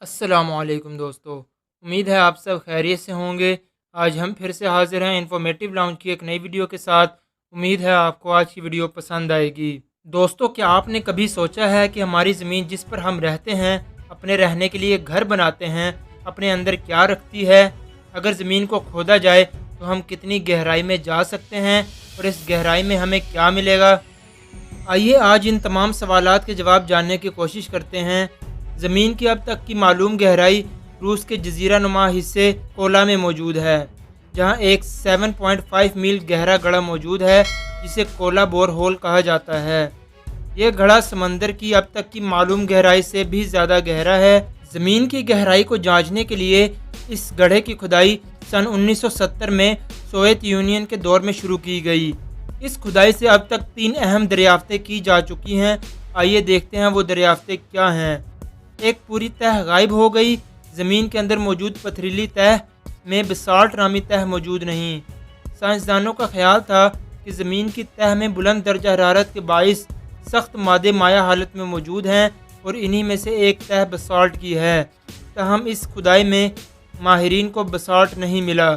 अस्सलाम वालेकुम दोस्तों, उम्मीद है आप सब खैरियत से होंगे। आज हम फिर से हाजिर हैं इन्फॉर्मेटिव लाउंज की एक नई वीडियो के साथ। उम्मीद है आपको आज की वीडियो पसंद आएगी। दोस्तों, क्या आपने कभी सोचा है कि हमारी ज़मीन जिस पर हम रहते हैं, अपने रहने के लिए घर बनाते हैं, अपने अंदर क्या रखती है? अगर ज़मीन को खोदा जाए तो हम कितनी गहराई में जा सकते हैं और इस गहराई में हमें क्या मिलेगा? आइए आज इन तमाम सवालात के जवाब जानने की कोशिश करते हैं। ज़मीन की अब तक की मालूम गहराई रूस के जजीरा नुमा हिस्से कोला में मौजूद है, जहां एक 7.5 मील गहरा गड़ा मौजूद है जिसे कोला बोर होल कहा जाता है। यह गड़ा समंदर की अब तक की मालूम गहराई से भी ज़्यादा गहरा है। ज़मीन की गहराई को जांचने के लिए इस गड्ढे की खुदाई सन 1970 में सोवियत यूनियन के दौर में शुरू की गई। इस खुदाई से अब तक 3 अहम दरियाफ्तें की जा चुकी हैं। आइए देखते हैं वो दरियाफ्तें क्या हैं। एक पूरी तह गायब हो गई। ज़मीन के अंदर मौजूद पथरीली तह में बसाल्ट नामी तह मौजूद नहीं। साइंसदानों का ख्याल था कि ज़मीन की तह में बुलंद दर्जा हरारत के बाइस सख्त मादे माया हालत में मौजूद हैं और इन्हीं में से एक तह बसाल्ट की है। ताहम इस खुदाई में माहिरीन को बसाल्ट नहीं मिला।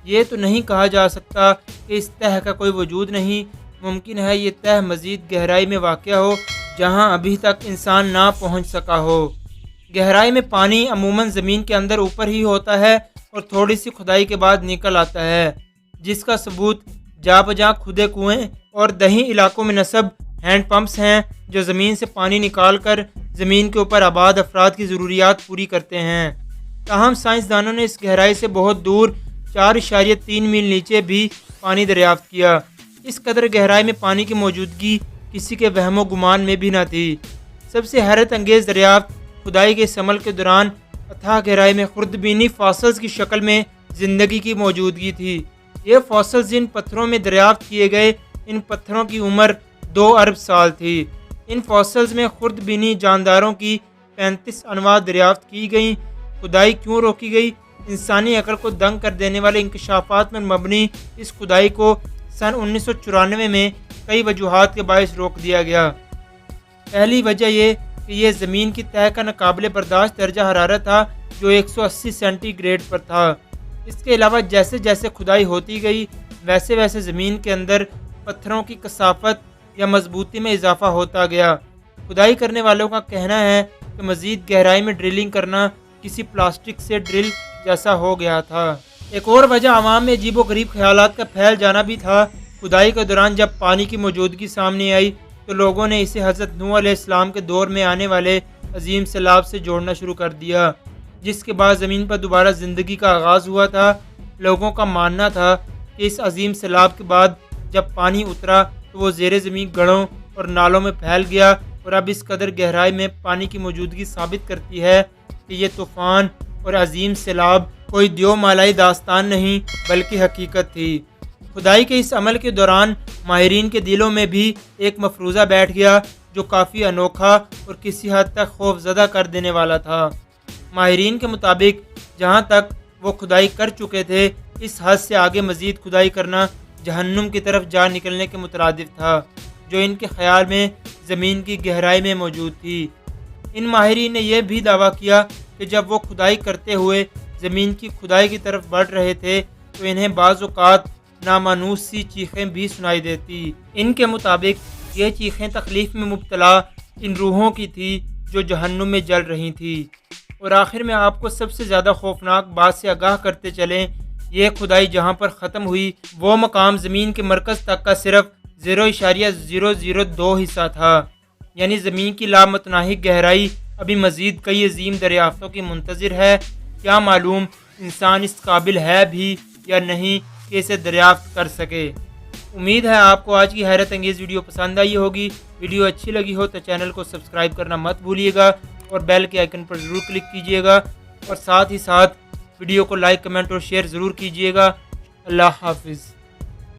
ये तो नहीं कहा जा सकता कि इस तह का कोई वजूद नहीं। मुमकिन है ये तह मज़ीद गहराई में वाक़या हो जहां अभी तक इंसान ना पहुंच सका हो। गहराई में पानी अमूमन ज़मीन के अंदर ऊपर ही होता है और थोड़ी सी खुदाई के बाद निकल आता है, जिसका सबूत जा बजा खुदे कुएँ और दही इलाकों में नस्ब हैंड पंप्स हैं जो ज़मीन से पानी निकाल कर ज़मीन के ऊपर आबाद अफराद की ज़रूरियात पूरी करते हैं। ताहम साइंसदानों ने इस गहराई से बहुत दूर 4.3 मील नीचे भी पानी दरियाफ्त किया। इस कदर गहराई में पानी की मौजूदगी किसी के वहमो गुमान में भी न थी। सबसे हैरत अंगेज़ दरियाफ्त खुदाई के इस अमल के दौरान अथाह गहराई में खुर्दबीनी फॉसल्स की शक्ल में ज़िंदगी की मौजूदगी थी। ये फॉसल्स जिन पत्थरों में दरियाफ्त किए गए, इन पत्थरों की उम्र 2 अरब साल थी। इन फॉसल्स में खुर्दबीनी जानदारों की 35 अनवा दरियाफ्त की गई। खुदाई क्यों रोकी गई? इंसानी अकल को दंग कर देने वाले इंकशाफात में मबनी इस खुदाई को सन 1994 में कई वजूहात के बायस रोक दिया गया। पहली वजह यह कि यह ज़मीन की तह का नाकाबिले बर्दाश्त दर्जा हरारत था जो 180 सेंटीग्रेड पर था। इसके अलावा जैसे जैसे खुदाई होती गई वैसे वैसे ज़मीन के अंदर पत्थरों की कसाफत या मजबूती में इजाफा होता गया। खुदाई करने वालों का कहना है कि मज़ीद गहराई में ड्रिलिंग करना किसी प्लास्टिक से ड्रिल जैसा हो गया था। एक और वजह आवाम में अजीब व गरीब ख्यालात का फैल जाना भी था। खुदाई के दौरान जब पानी की मौजूदगी सामने आई तो लोगों ने इसे हज़रत नूह अलैहिस्सलाम के दौर में आने वाले अजीम सैलाब से जोड़ना शुरू कर दिया, जिसके बाद ज़मीन पर दोबारा ज़िंदगी का आगाज़ हुआ था। लोगों का मानना था कि इस अजीम सैलाब के बाद जब पानी उतरा तो वो ज़ेरे ज़मीन गढ़ों और नालों में फैल गया और अब इस कदर गहराई में पानी की मौजूदगी साबित करती है कि ये तूफ़ान और अजीम सैलाब कोई दियो मालाई दास्तान नहीं बल्कि हकीकत थी। खुदाई के इस अमल के दौरान माहिरीन के दिलों में भी एक मफरूज़ा बैठ गया जो काफ़ी अनोखा और किसी हद तक खौफज़दा कर देने वाला था। माहिरीन के मुताबिक जहाँ तक वो खुदाई कर चुके थे, इस हद से आगे मज़ीद खुदाई करना जहन्नुम की तरफ जा निकलने के मुतरादिफ था, जो इनके ख्याल में ज़मीन की गहराई में मौजूद थी। इन माहिरीन ने यह भी दावा किया कि जब वो खुदाई करते हुए ज़मीन की खुदाई की तरफ बढ़ रहे थे तो इन्हें बाज़ औक़ात नामानूस सी चीखें भी सुनाई देती। इनके मुताबिक ये चीखें तकलीफ़ में मुब्तला इन रूहों की थी जो जहन्नुम में जल रही थी। और आखिर में आपको सबसे ज़्यादा खौफनाक बात से आगाह करते चलें, ये खुदाई जहाँ पर ख़त्म हुई वो मकाम ज़मीन के मरकज़ तक का सिर्फ 0.002 हिस्सा था। यानी ज़मीन की लामतनाही गहराई अभी मज़ीद कई अजीम दरियाफ्तों की मुंतज़िर है। क्या मालूम इंसान इस काबिल है भी या नहीं कि इसे दरियाफ्त कर सके। उम्मीद है आपको आज की हैरत अंगेज़ वीडियो पसंद आई होगी। वीडियो अच्छी लगी हो तो चैनल को सब्सक्राइब करना मत भूलिएगा और बेल के आइकन पर ज़रूर क्लिक कीजिएगा और साथ ही साथ वीडियो को लाइक, कमेंट और शेयर ज़रूर कीजिएगा। अल्लाह हाफिज़।